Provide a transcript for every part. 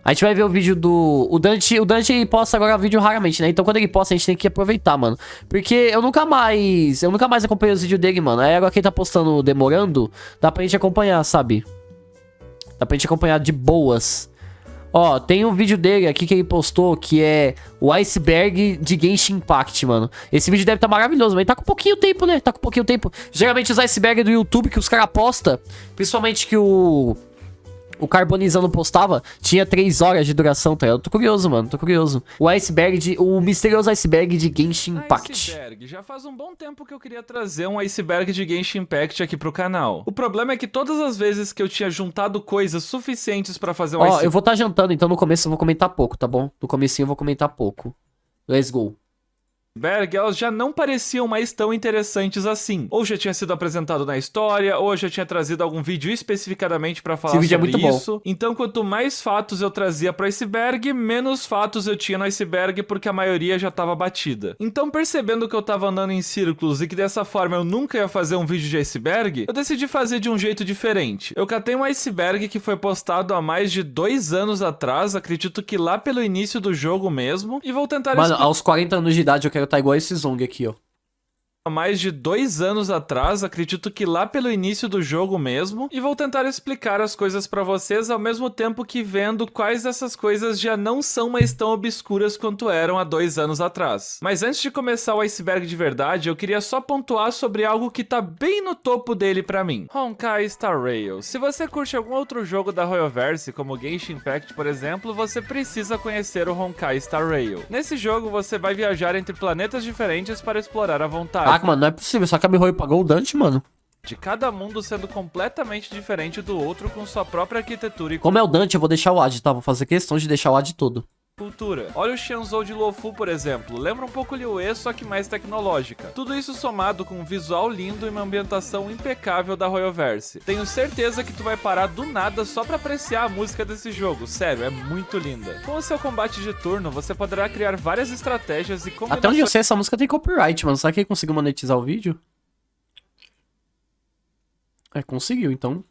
A gente vai ver o vídeo do... O Dante ele posta agora vídeo raramente, né? Então quando ele posta, a gente tem que aproveitar, mano. Porque eu nunca mais acompanhei os vídeos dele, mano. Aí agora quem tá postando demorando, dá pra gente acompanhar, sabe? Dá pra gente acompanhar de boas. Ó, tem um vídeo dele aqui que ele postou, que é o iceberg de Genshin Impact, mano. Esse vídeo deve estar maravilhoso, mas tá com pouquinho tempo, né? Tá com pouquinho tempo. Geralmente os icebergs do YouTube que os caras postam, principalmente que o Carbonizando postava, tinha 3 horas de duração, tá? Eu tô curioso, mano, tô curioso. O misterioso iceberg de Genshin Impact. Iceberg. Já faz um bom tempo que eu queria trazer um iceberg de Genshin Impact aqui pro canal. O problema é que todas as vezes que eu tinha juntado coisas suficientes pra fazer um Ó, eu vou estar jantando, então no começo eu vou comentar pouco, tá bom? No comecinho eu vou comentar pouco. Let's go. iceberg, elas já não pareciam mais tão interessantes assim. Ou já tinha sido apresentado na história, ou eu já tinha trazido algum vídeo especificadamente pra falar Esse vídeo sobre é muito isso. Então, quanto mais fatos eu trazia pro iceberg, menos fatos eu tinha no iceberg, porque a maioria já tava batida. Então, percebendo que eu tava andando em círculos e que dessa forma eu nunca ia fazer um vídeo de iceberg, eu decidi fazer de um jeito diferente. Eu catei um iceberg que foi postado há mais de 2 anos atrás, acredito que lá pelo início do jogo mesmo, e vou tentar Mano, aos 40 anos de idade eu quero estar igual esse Zong aqui, ó. há mais de 2 anos atrás, acredito que lá pelo início do jogo mesmo, e vou tentar explicar as coisas pra vocês ao mesmo tempo que vendo quais dessas coisas já não são mais tão obscuras quanto eram há 2 anos atrás. Mas antes de começar o iceberg de verdade, eu queria só pontuar sobre algo que tá bem no topo dele pra mim. Honkai Star Rail. Se você curte algum outro jogo da Royoverse, como Genshin Impact, por exemplo, você precisa conhecer o Honkai Star Rail. Nesse jogo, você vai viajar entre planetas diferentes para explorar à vontade. Ah, mano, não é possível, só que a Mihoyo pagou o Dante, mano. De cada mundo sendo completamente diferente do outro com sua própria arquitetura e Como é o Dante, eu vou deixar o ad, tá? Vou fazer questão de deixar o ad todo. cultura. Olha o Shenzhou de Luofu, por exemplo. Lembra um pouco Liyue, só que mais tecnológica. Tudo isso somado com um visual lindo e uma ambientação impecável da Royoverse. Tenho certeza que tu vai parar do nada só pra apreciar a música desse jogo. Sério, é muito linda. Com o seu combate de turno, você poderá criar várias estratégias e combinações. Até onde eu sei, essa música tem copyright, mano. Será que ele conseguiu monetizar o vídeo? É, conseguiu, então.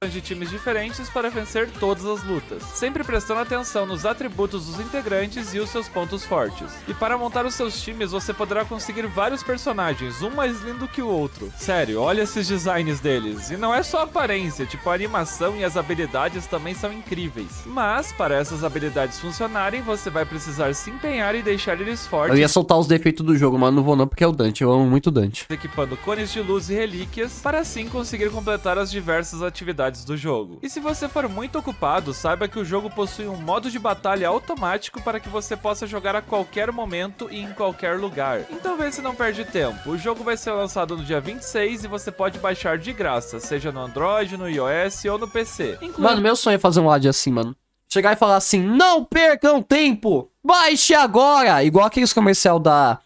De times diferentes para vencer todas as lutas, sempre prestando atenção nos atributos dos integrantes e os seus pontos fortes. E para montar os seus times, você poderá conseguir vários personagens, um mais lindo que o outro. Sério, olha esses designs deles. E não é só a aparência, tipo a animação e as habilidades também são incríveis. Mas, para essas habilidades funcionarem, você vai precisar se empenhar e deixar eles fortes. Eu ia soltar os defeitos do jogo, mas não vou não, porque é o Dante. Eu amo muito o Dante. Equipando cones de luz e relíquias, para assim conseguir completar as diversas atividades do jogo. E se você for muito ocupado, saiba que o jogo possui um modo de batalha automático para que você possa jogar a qualquer momento e em qualquer lugar. Então vê se não perde tempo. O jogo vai ser lançado no dia 26 e você pode baixar de graça, seja no Android, no iOS ou no PC. Mano, meu sonho é fazer um ad assim, mano. Chegar e falar assim, não percam tempo, baixe agora! Igual aqueles comercial da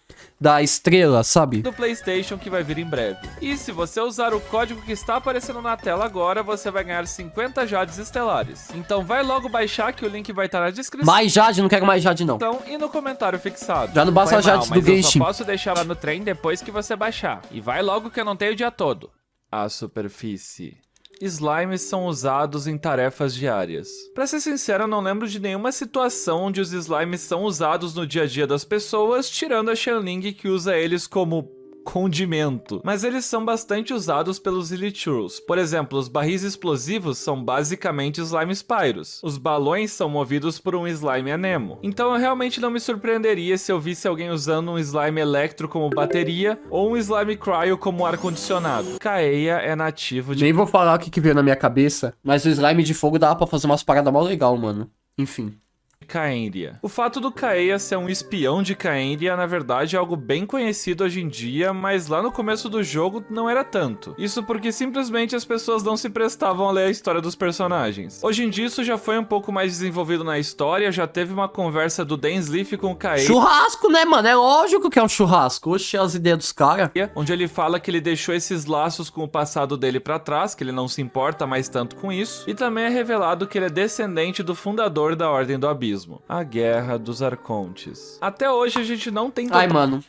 Estrela, sabe? Do PlayStation, que vai vir em breve. E se você usar o código que está aparecendo na tela agora, você vai ganhar 50 Jades Estelares. Então vai logo baixar, que o link vai estar na descrição. Mais Jade? Não quero mais Jade, não. E no comentário fixado. Já não basta a Jade do Genshin. Eu só posso deixar lá no trem depois que você baixar. E vai logo que eu não tenho o dia todo. A superfície. Slimes são usados em tarefas diárias. Pra ser sincero, eu não lembro de nenhuma situação onde os slimes são usados no dia a dia das pessoas, tirando a Xianling, que usa eles como condimento. Mas eles são bastante usados pelos Illichurls. Por exemplo, os barris explosivos são basicamente slimes pyros. Os balões são movidos por um slime anemo. Então eu realmente não me surpreenderia se eu visse alguém usando um slime electro como bateria ou um slime cryo como ar-condicionado. Kaeya é nativo de... Nem vou falar o que veio na minha cabeça, mas o slime de fogo dava pra fazer umas paradas mó legal, mano. Enfim. Kaenria. O fato do Kaeya ser um espião de Kaenria, na verdade, é algo bem conhecido hoje em dia, mas lá no começo do jogo não era tanto. Isso porque simplesmente as pessoas não se prestavam a ler a história dos personagens. Hoje em dia isso já foi um pouco mais desenvolvido na história, já teve uma conversa do Dainsleif com o Kaeya. Churrasco, né, mano? É lógico que é um churrasco. Oxe, as ideias dos caras. Onde ele fala que ele deixou esses laços com o passado dele pra trás, que ele não se importa mais tanto com isso, e também é revelado que ele é descendente do fundador da Ordem do Abismo. A Guerra dos Arcontes. Até hoje a gente não tem... Ai, mano.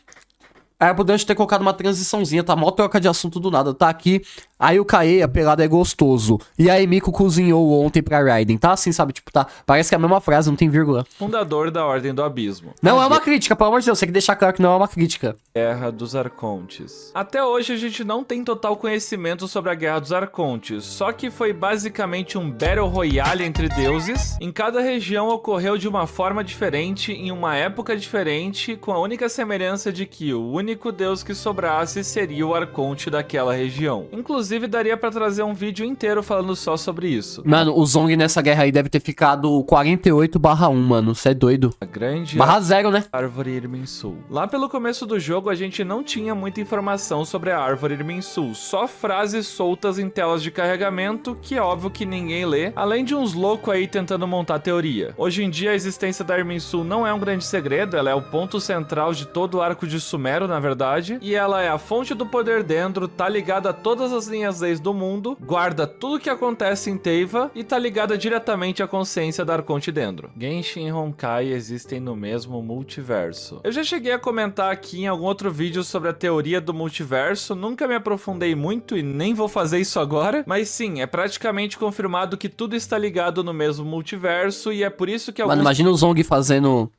Era pro Dante ter colocado uma transiçãozinha, tá? Mó troca de assunto do nada. Tá aqui. Aí o Kaê, a pelada é gostoso. E aí Miko cozinhou ontem pra Raiden. Tá assim, sabe? Tipo, tá. Parece que é a mesma frase, não tem vírgula. Fundador da Ordem do Abismo. Não é uma crítica, pelo amor de Deus. Você tem que deixar claro que não é uma crítica. Guerra dos Arcontes. Até hoje a gente não tem total conhecimento sobre a Guerra dos Arcontes, só que foi basicamente um Battle Royale entre deuses. Em cada região ocorreu de uma forma diferente, em uma época diferente, com a única semelhança de que o único deus que sobrasse seria o Arconte daquela região. Inclusive daria pra trazer um vídeo inteiro falando só sobre isso. Mano, o Zong nessa guerra aí deve ter ficado 48/1, mano. Você é doido. A grande /0, né? Árvore Irminsul. Lá pelo começo do jogo a gente não tinha muita informação sobre a Árvore Irminsul, só frases soltas em telas de carregamento que é óbvio que ninguém lê, além de uns loucos aí tentando montar teoria. Hoje em dia a existência da Irminsul não é um grande segredo, ela é o ponto central de todo o arco de Sumero, na verdade, e ela é a fonte do poder Dendro, tá ligada a todas as linhas leis do mundo, guarda tudo que acontece em Teiva e tá ligada diretamente à consciência da Arconte Dendro. Genshin e Honkai existem no mesmo multiverso. Eu já cheguei a comentar aqui em algum outro vídeo sobre a teoria do multiverso, nunca me aprofundei muito e nem vou fazer isso agora, mas sim, é praticamente confirmado que tudo está ligado no mesmo multiverso e é por isso que alguns... Mano, imagina o Zong fazendo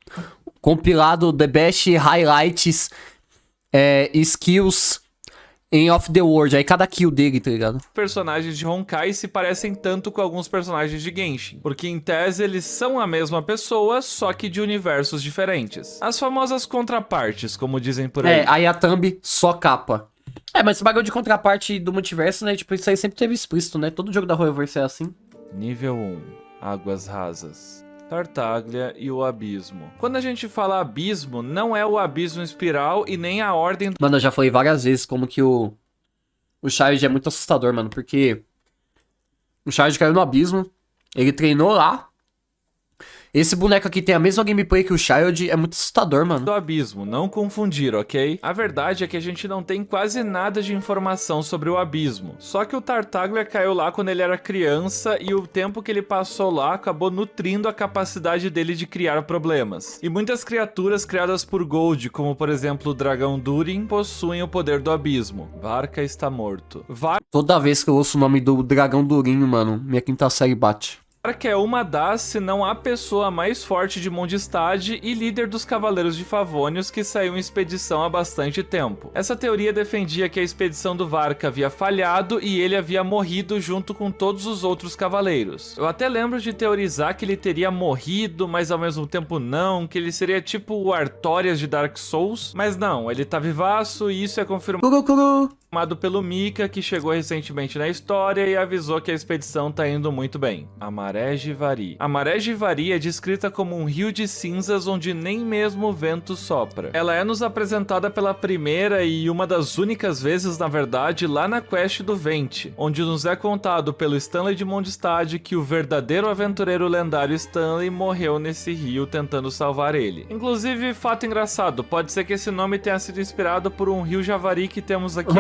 compilado The Best Highlights Skills em Off the World, aí cada kill dele, tá ligado? personagens de Honkai se parecem tanto com alguns personagens de Genshin, porque em tese eles são a mesma pessoa, só que de universos diferentes. As famosas contrapartes, como dizem por aí. Aí a thumb só capa. Mas esse bagulho de contraparte do multiverso, né? Tipo, isso aí sempre teve explícito, né? Todo jogo da Royalverse é assim. Nível 1. Águas rasas. Tartaglia e o Abismo. Quando a gente fala abismo, não é o abismo espiral e nem a ordem... Mano, eu já falei várias vezes como que o Shard é muito assustador, mano. Porque o Shard caiu no abismo, ele treinou lá. Esse boneco aqui tem a mesma gameplay que o Child, é muito assustador, mano. do abismo, não confundir, ok? A verdade é que a gente não tem quase nada de informação sobre o abismo. Só que o Tartaglia caiu lá quando ele era criança e o tempo que ele passou lá acabou nutrindo a capacidade dele de criar problemas. E muitas criaturas criadas por Gold, como por exemplo o dragão Durin, possuem o poder do abismo. Varka está morto. Toda vez que eu ouço o nome do dragão Durinho, mano, minha quinta série bate. Varka é uma das, se não a pessoa mais forte de Mondstadt e líder dos Cavaleiros de Favonius que saiu em expedição há bastante tempo. Essa teoria defendia que a expedição do Varka havia falhado e ele havia morrido junto com todos os outros cavaleiros. Eu até lembro de teorizar que ele teria morrido, mas ao mesmo tempo não, que ele seria tipo o Artorias de Dark Souls, mas não, ele tá vivaço e isso é confirmado pelo Mika, que chegou recentemente na história e avisou que a expedição tá indo muito bem. A Maré Givari. A Maré Givari é descrita como um rio de cinzas onde nem mesmo o vento sopra. Ela é nos apresentada pela primeira e uma das únicas vezes, na verdade, lá na quest do Vente, onde nos é contado pelo Stanley de Mondstadt que o verdadeiro aventureiro lendário Stanley morreu nesse rio tentando salvar ele. Inclusive, fato engraçado, pode ser que esse nome tenha sido inspirado por um rio Javari que temos aqui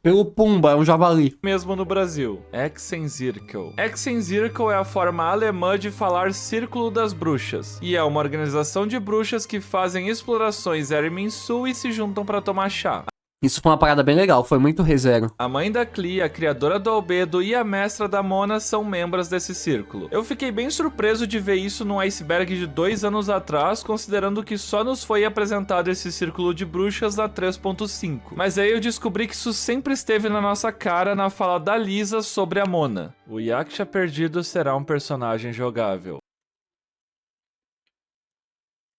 Pelo Pumba, é um javali. mesmo no Brasil. Exenzirkel. Exenzirkel é a forma alemã de falar Círculo das Bruxas, e é uma organização de bruxas que fazem explorações Irminsul e se juntam para tomar chá. Isso foi uma parada bem legal, foi muito ReZero. A mãe da Clea, a criadora do Albedo e a mestra da Mona são membros desse círculo. Eu fiquei bem surpreso de ver isso num iceberg de 2 anos atrás, considerando que só nos foi apresentado esse círculo de bruxas na 3.5. Mas aí eu descobri que isso sempre esteve na nossa cara na fala da Lisa sobre a Mona. O Yaksha perdido será um personagem jogável.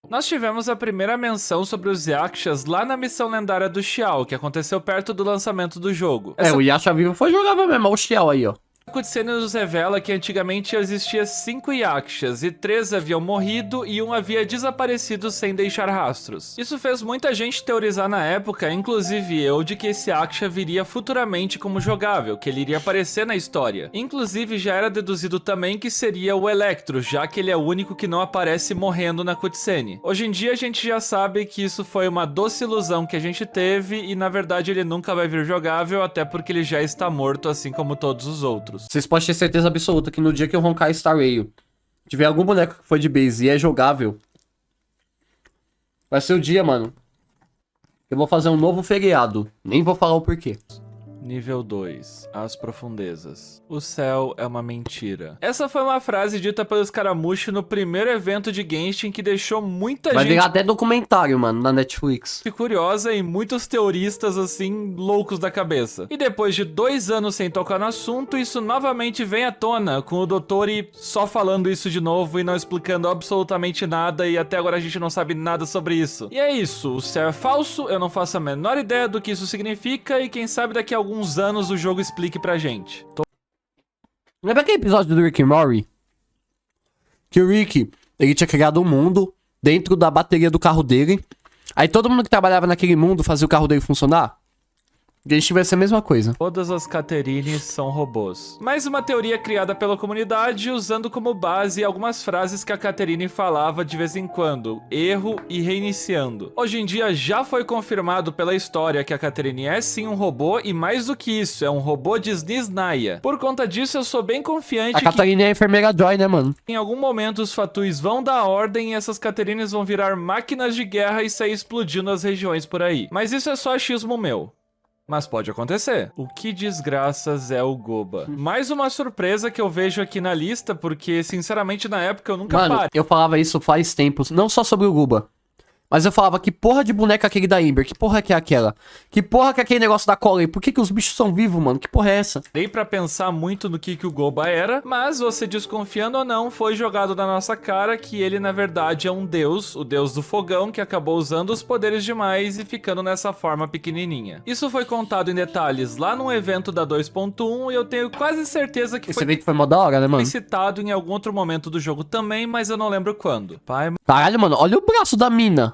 Nós tivemos a primeira menção sobre os Yakshas lá na missão lendária do Xiao, que aconteceu perto do lançamento do jogo. O Yasha vivo foi jogável mesmo, olha o Xiao aí, ó. A cutscene nos revela que antigamente existia 5 Yakshas, e 3 haviam morrido e um havia desaparecido sem deixar rastros. Isso fez muita gente teorizar na época, inclusive eu, de que esse Yaksha viria futuramente como jogável, que ele iria aparecer na história. Inclusive já era deduzido também que seria o Electro, já que ele é o único que não aparece morrendo na cutscene. Hoje em dia a gente já sabe que isso foi uma doce ilusão que a gente teve e na verdade ele nunca vai vir jogável, até porque ele já está morto assim como todos os outros. Vocês podem ter certeza absoluta que no dia que eu Honkai Star Rail tiver algum boneco que foi de base e é jogável, vai ser o dia, mano, Eu vou fazer um novo feriado. Nem vou falar o porquê. Nível 2. As profundezas. O céu é uma mentira. Essa foi uma frase dita pelo Scaramucci no primeiro evento de Genshin que deixou muita Vai gente virar até documentário, mano, na Netflix. curiosa e muitos teoristas, assim, loucos da cabeça. E depois de 2 anos sem tocar no assunto, isso novamente vem à tona, com o Dottori só falando isso de novo e não explicando absolutamente nada, e até agora a gente não sabe nada sobre isso. E é isso, o céu é falso, eu não faço a menor ideia do que isso significa, e quem sabe daqui a alguns anos o jogo explique pra gente. Lembra aquele episódio do Rick and Morty? Que o Rick, ele tinha criado um mundo dentro da bateria do carro dele. Aí todo mundo que trabalhava naquele mundo fazia o carro dele funcionar. Genshin vai ser a mesma coisa. Todas as Caterines são robôs. Mais uma teoria criada pela comunidade usando como base algumas frases que a Caterine falava de vez em quando. Erro e reiniciando. Hoje em dia já foi confirmado pela história que a Caterine é sim um robô e mais do que isso, é um robô de Sniznaia. Por conta disso eu sou bem confiante A Catarina é a enfermeira Joy, né, mano? em algum momento os Fatuis vão dar ordem e essas Caterines vão virar máquinas de guerra e sair explodindo as regiões por aí. Mas isso é só achismo meu. Mas pode acontecer. O que desgraças é o Goba? Mais uma surpresa que eu vejo aqui na lista, porque, sinceramente, na época eu nunca Mano, parei. eu falava isso faz tempo, não só sobre o Guba. Mas eu falava, que porra de boneca aquele da Ember? Que porra que é aquela? Que porra que é aquele negócio da cola aí? Por que os bichos são vivos, mano? Que porra é essa? Dei pra pensar muito no que o Goba era, mas você desconfiando ou não, foi jogado na nossa cara que ele na verdade é um deus, o deus do fogão, que acabou usando os poderes demais e ficando nessa forma pequenininha. Isso foi contado em detalhes lá num evento da 2.1 e eu tenho quase certeza que Esse foi evento foi mó da hora, né, mano? citado em algum outro momento do jogo também, mas eu não lembro quando. Pai, Caralho, mano, olha o braço da mina.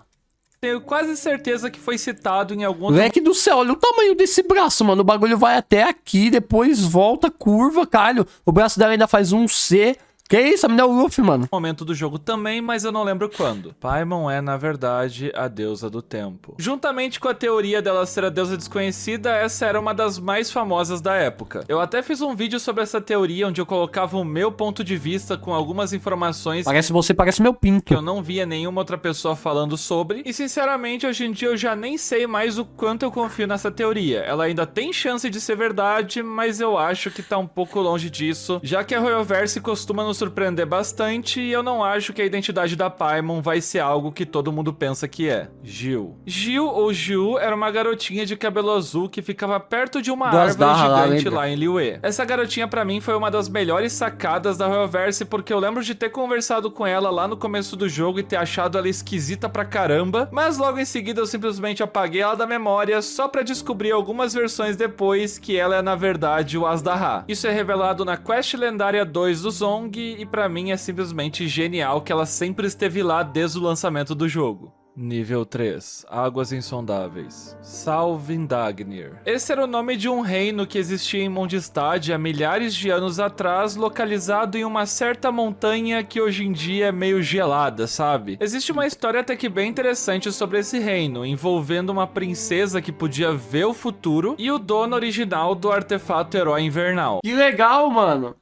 tenho quase certeza que foi citado em algum outro Moleque do céu, olha o tamanho desse braço, mano. O bagulho vai até aqui, depois volta, curva, caralho. O braço dela ainda faz um C. Que isso? A mina é o Luffy, mano. momento do jogo também, mas eu não lembro quando. Paimon é, na verdade, a deusa do tempo. Juntamente com a teoria dela ser a deusa desconhecida, essa era uma das mais famosas da época. Eu até fiz um vídeo sobre essa teoria, onde eu colocava o meu ponto de vista com algumas informações Parece você, parece meu que eu pinto. não via nenhuma outra pessoa falando sobre. E sinceramente, hoje em dia eu já nem sei mais o quanto eu confio nessa teoria. Ela ainda tem chance de ser verdade, mas eu acho que tá um pouco longe disso, já que a Royalverse costuma nos surpreender bastante e eu não acho que a identidade da Paimon vai ser algo que todo mundo pensa que é. Gil. Gil ou Jiu era uma garotinha de cabelo azul que ficava perto de uma árvore gigante lá em Liyue. Essa garotinha pra mim foi uma das melhores sacadas da Royalverse, porque eu lembro de ter conversado com ela lá no começo do jogo e ter achado ela esquisita pra caramba, mas logo em seguida eu simplesmente apaguei ela da memória só pra descobrir algumas versões depois que ela é na verdade o Azdaha. Isso é revelado na quest lendária 2 do Zong e pra mim é simplesmente genial que ela sempre esteve lá desde o lançamento do jogo. Nível 3. Águas Insondáveis. Salvindagnir. Esse era o nome de um reino que existia em Mondstadt há milhares de anos atrás, localizado em uma certa montanha que hoje em dia é meio gelada, sabe? Existe uma história até que bem interessante sobre esse reino, envolvendo uma princesa que podia ver o futuro e o dono original do artefato herói invernal. Que legal, mano.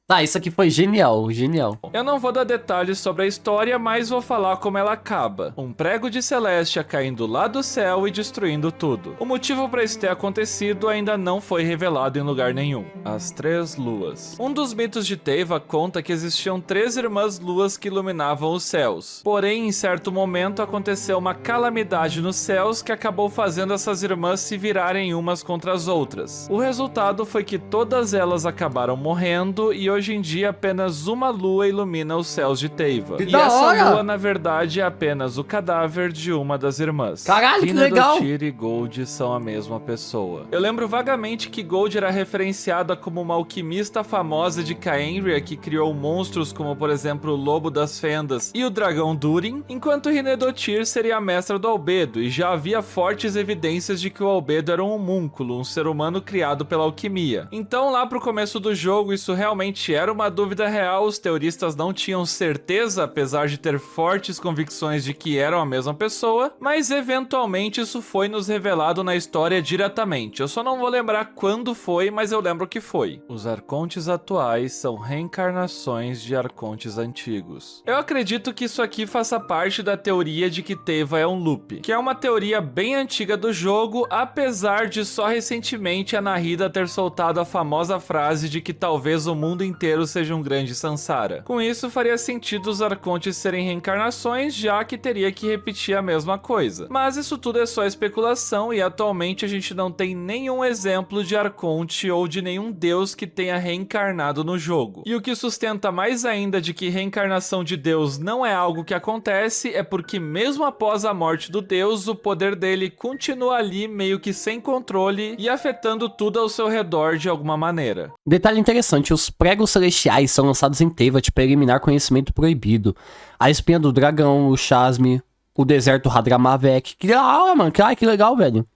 Tá, isso aqui foi genial, genial. Eu não vou dar detalhes sobre a história, mas vou falar como ela acaba. Um prego de Celestia caindo lá do céu e destruindo tudo. O motivo para isso ter acontecido ainda não foi revelado em lugar nenhum. As 3 luas. Um dos mitos de Teyva conta que existiam 3 irmãs luas que iluminavam os céus. Porém, em certo momento aconteceu uma calamidade nos céus que acabou fazendo essas irmãs se virarem umas contra as outras. O resultado foi que todas elas acabaram morrendo e hoje em dia apenas uma lua ilumina os céus de Teyva. Que E da essa hora! lua, na verdade, é apenas o cadáver de uma das irmãs. Caralho, que legal! Hinedottir e Gold são a mesma pessoa. Eu lembro vagamente que Gold era referenciada como uma alquimista famosa de Khaenri'ah que criou monstros como, por exemplo, o Lobo das Fendas e o Dragão Durin, enquanto Hinedottir seria a mestra do Albedo, e já havia fortes evidências de que o Albedo era um homúnculo, um ser humano criado pela alquimia. Então, lá pro começo do jogo, isso realmente realmente era uma dúvida real, os teoristas não tinham certeza, apesar de ter fortes convicções de que eram a mesma pessoa, mas eventualmente isso foi nos revelado na história diretamente. Eu só não vou lembrar quando foi, mas eu lembro que foi. Os arcontes atuais são reencarnações de arcontes antigos. Eu acredito que isso aqui faça parte da teoria de que Teyva é um loop, que é uma teoria bem antiga do jogo, apesar de só recentemente a Nahida ter soltado a famosa frase de que talvez o mundo inteiro seja um grande Sansara. Com isso, faria sentido os arcontes serem reencarnações, já que teria que repetir a mesma coisa. Mas isso tudo é só especulação e atualmente a gente não tem nenhum exemplo de arconte ou de nenhum deus que tenha reencarnado no jogo. E o que sustenta mais ainda de que reencarnação de deus não é algo que acontece é porque mesmo após a morte do deus, o poder dele continua ali meio que sem controle e afetando tudo ao seu redor de alguma maneira. Detalhe interessante, os pregos celestiais são lançados em Teyvat para eliminar conhecimento proibido. A espinha do dragão, o Chasme, o deserto Hadramavek. Que legal, mano. Ai, que legal, velho.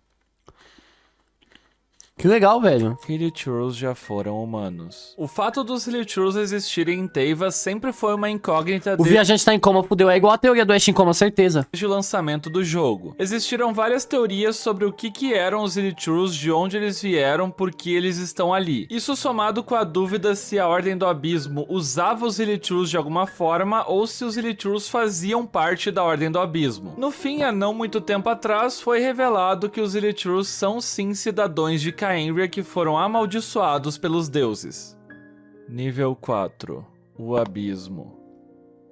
Que legal, velho. Hilichurls já foram humanos. O fato dos Hilichurls existirem em Teyva sempre foi uma incógnita O viajante tá em coma, fudeu. É igual a teoria do Ash em coma, certeza. desde o lançamento do jogo. Existiram várias teorias sobre o que eram os Hilichurls, de onde eles vieram, por que eles estão ali. Isso somado com a dúvida se a Ordem do Abismo usava os Hilichurls de alguma forma ou se os Hilichurls faziam parte da Ordem do Abismo. No fim, há não muito tempo atrás, foi revelado que os Hilichurls são sim cidadãos de Khaenri'ah que foram amaldiçoados pelos deuses. Nível 4. O Abismo.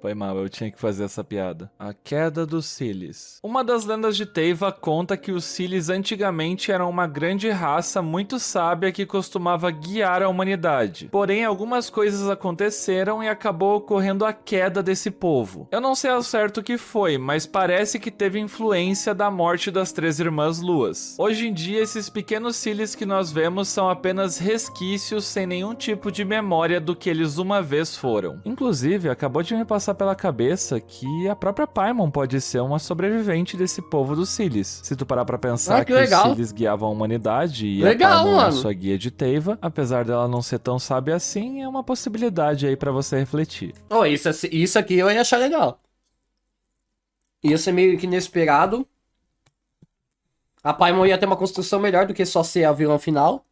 Foi mal, eu tinha que fazer essa piada. A queda dos Silis. Uma das lendas de Teyva conta que os Silis antigamente eram uma grande raça muito sábia que costumava guiar a humanidade. Porém, algumas coisas aconteceram e acabou ocorrendo a queda desse povo. Eu não sei ao certo o que foi, mas parece que teve influência da morte das três irmãs Luas. Hoje em dia, esses pequenos Silis que nós vemos são apenas resquícios sem nenhum tipo de memória do que eles uma vez foram. Inclusive, acabou de me passar pela cabeça que a própria Paimon pode ser uma sobrevivente desse povo dos Silis. Se tu parar pra pensar que os Silis guiavam a humanidade e a Paimon é a sua guia de Teyva, apesar dela não ser tão sábia assim, é uma possibilidade aí pra você refletir. Oh, isso aqui eu ia achar legal. Ia ser meio que inesperado. A Paimon ia ter uma construção melhor do que só ser a vilã final.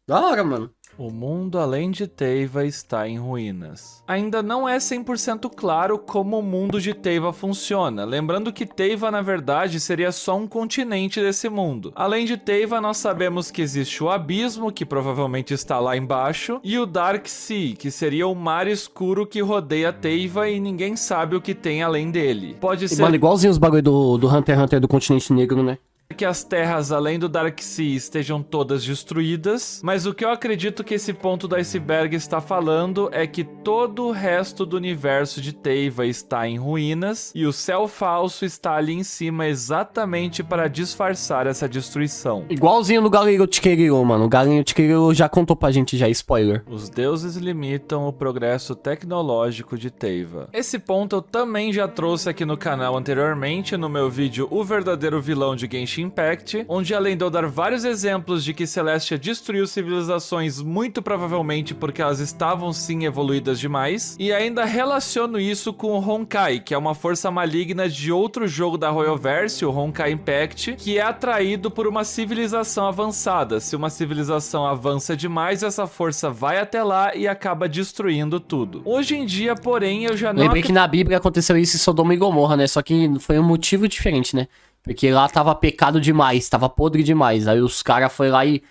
Da hora, mano. O mundo além de Teyva está em ruínas. Ainda não é 100% claro como o mundo de Teyva funciona, lembrando que Teyva na verdade seria só um continente desse mundo. Além de Teyva, nós sabemos que existe o Abismo, que provavelmente está lá embaixo, e o Dark Sea, que seria o mar escuro que rodeia Teyva e ninguém sabe o que tem além dele. Pode ser... Mano, igualzinho os bagulho do Hunter x Hunter do continente negro, né? Que as terras além do Dark Sea estejam todas destruídas, mas o que eu acredito que esse ponto do iceberg está falando é que todo o resto do universo de Teyva está em ruínas e o céu falso está ali em cima exatamente para disfarçar essa destruição. Igualzinho no Galinho Tikiriro, mano. O Galinho Tikiriro já contou pra gente já, spoiler. Os deuses limitam o progresso tecnológico de Teyva. Esse ponto eu também já trouxe aqui no canal anteriormente, no meu vídeo O Verdadeiro Vilão de Genshin Impact, onde além de eu dar vários exemplos de que Celestia destruiu civilizações muito provavelmente porque elas estavam sim evoluídas demais, e ainda relaciono isso com o Honkai, que é uma força maligna de outro jogo da Royalverse, o Honkai Impact, que é atraído por uma civilização avançada. Se uma civilização avança demais, essa força vai até lá e acaba destruindo tudo. Hoje em dia, porém, eu já não... Lembrei que na Bíblia aconteceu isso em Sodoma e Gomorra, né? Só que foi um motivo diferente, né? Porque lá tava pecado demais, tava podre demais. Aí os caras foram lá e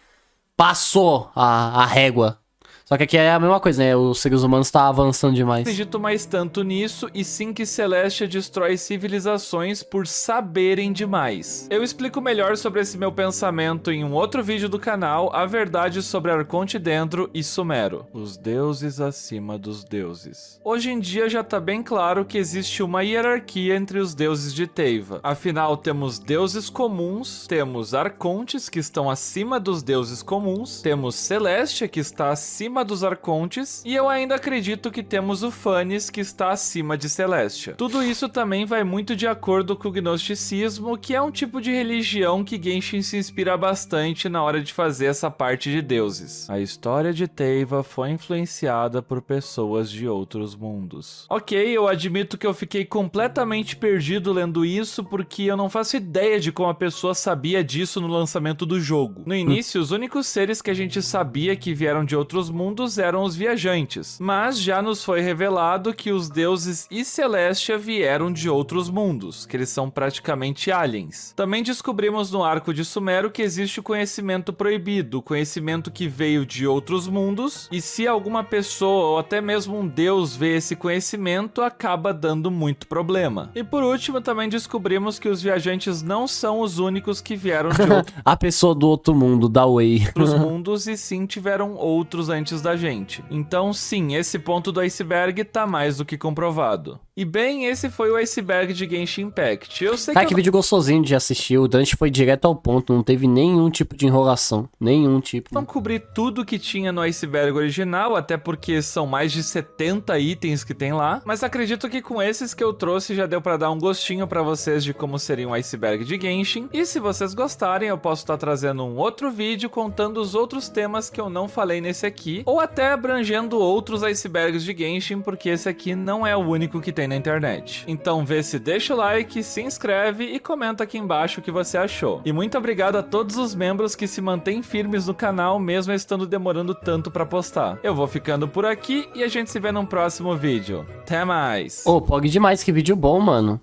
passou a régua. Só que aqui é a mesma coisa, né? Os seres humanos tá avançando demais. Não acredito mais tanto nisso, e sim que Celestia destrói civilizações por saberem demais. Eu explico melhor sobre esse meu pensamento em um outro vídeo do canal, A Verdade sobre Arconte Dendro e Sumero. Os deuses acima dos deuses. Hoje em dia já tá bem claro que existe uma hierarquia entre os deuses de Teyva. Afinal, temos deuses comuns, temos arcontes que estão acima dos deuses comuns, temos Celestia que está acima acima dos Arcontes, e eu ainda acredito que temos o Phanes, que está acima de Celestia. Tudo isso também vai muito de acordo com o gnosticismo, que é um tipo de religião que Genshin se inspira bastante na hora de fazer essa parte de deuses. A história de Teyva foi influenciada por pessoas de outros mundos. Ok, eu admito que eu fiquei completamente perdido lendo isso, porque eu não faço ideia de como a pessoa sabia disso no lançamento do jogo. No início, os únicos seres que a gente sabia que vieram de outros mundos eram os viajantes, mas já nos foi revelado que os deuses e Celestia vieram de outros mundos, que eles são praticamente aliens. Também descobrimos no arco de Sumero que existe o conhecimento proibido, o conhecimento que veio de outros mundos, e se alguma pessoa ou até mesmo um deus vê esse conhecimento, acaba dando muito problema. E por último, também descobrimos que os viajantes não são os únicos que vieram de A pessoa do outro mundo, da Way. outros mundos, e sim tiveram outros antes da gente. Então sim, esse ponto do iceberg tá mais do que comprovado. E bem, esse foi o iceberg de Genshin Impact. Eu sei Cara, que que vídeo gostosinho de assistir. O Dante foi direto ao ponto, não teve nenhum tipo de enrolação. Nenhum tipo. não cobri tudo que tinha no iceberg original, até porque são mais de 70 itens que tem lá, mas acredito que com esses que eu trouxe já deu pra dar um gostinho pra vocês de como seria um iceberg de Genshin. E se vocês gostarem, eu posso estar trazendo um outro vídeo contando os outros temas que eu não falei nesse aqui, ou até abrangendo outros icebergs de Genshin, porque esse aqui não é o único que tem na internet. Então vê se deixa o like, se inscreve e comenta aqui embaixo o que você achou. E muito obrigado a todos os membros que se mantêm firmes no canal, mesmo estando demorando tanto pra postar. Eu vou ficando por aqui e a gente se vê num próximo vídeo. Até mais! Ô, Pog demais, que vídeo bom, mano.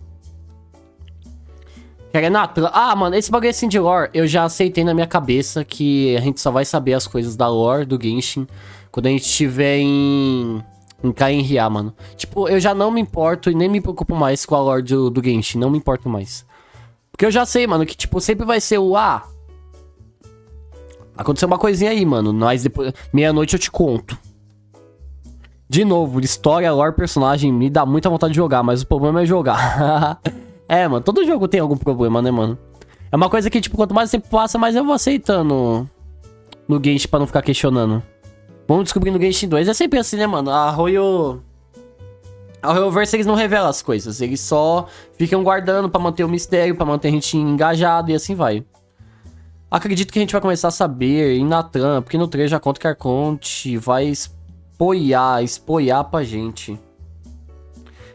Querendo mano, esse bagulho assim de lore, eu já aceitei na minha cabeça que a gente só vai saber as coisas da lore do Genshin quando a gente estiver em Cainhia, mano. Tipo, eu já não me importo e nem me preocupo mais com a lore do Genshin, não me importo mais. Porque eu já sei, mano, que tipo, sempre vai ser o aconteceu uma coisinha aí, mano, mas depois, meia-noite eu te conto. De novo, história, lore, personagem, me dá muita vontade de jogar, mas o problema é jogar. É, mano, todo jogo tem algum problema, né, mano? É uma coisa que, tipo, quanto mais tempo passa, mais eu vou aceitando no Genshin pra não ficar questionando. Vamos descobrir no Genshin 2. É sempre assim, né, mano? A Royoverse, eles não revelam as coisas. Eles só ficam guardando pra manter o mistério, pra manter a gente engajado e assim vai. Acredito que a gente vai começar a saber em Natan, porque no 3 já conta que Arconte vai espoiar pra gente.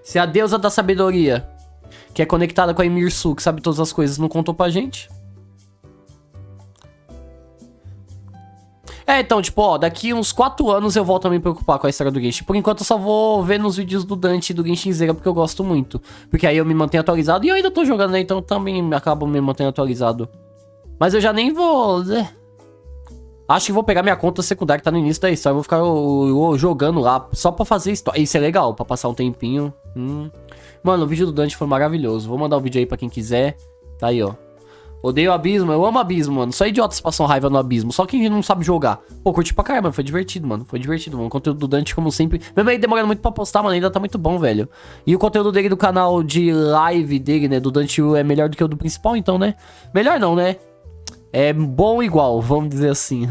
Se a deusa da sabedoria, que é conectada com a Emirsu, que sabe todas as coisas, não contou pra gente. Então, tipo, ó, daqui uns 4 anos eu volto a me preocupar com a história do Genshin. Por enquanto eu só vou ver nos vídeos do Dante e do Genshin Zera, porque eu gosto muito. Porque aí eu me mantenho atualizado e eu ainda tô jogando, né? Então também acabo me mantendo atualizado. Mas eu já nem vou... Acho que vou pegar minha conta secundária que tá no início da história. Vou ficar jogando lá só pra fazer história. Isso é legal, pra passar um tempinho. Mano, o vídeo do Dante foi maravilhoso. Vou mandar o vídeo aí pra quem quiser. Tá aí, ó. Odeio abismo, eu amo abismo, mano. Só idiotas passam raiva no abismo. Só quem não sabe jogar. Pô, curti pra caramba, foi divertido, mano. Foi divertido, mano. O conteúdo do Dante, como sempre. Mesmo aí demorando muito pra postar, mano, ainda tá muito bom, velho. E o conteúdo dele do canal de live dele, né? Do Dante é melhor do que o do principal, então, né? Melhor não, né? É bom igual, vamos dizer assim,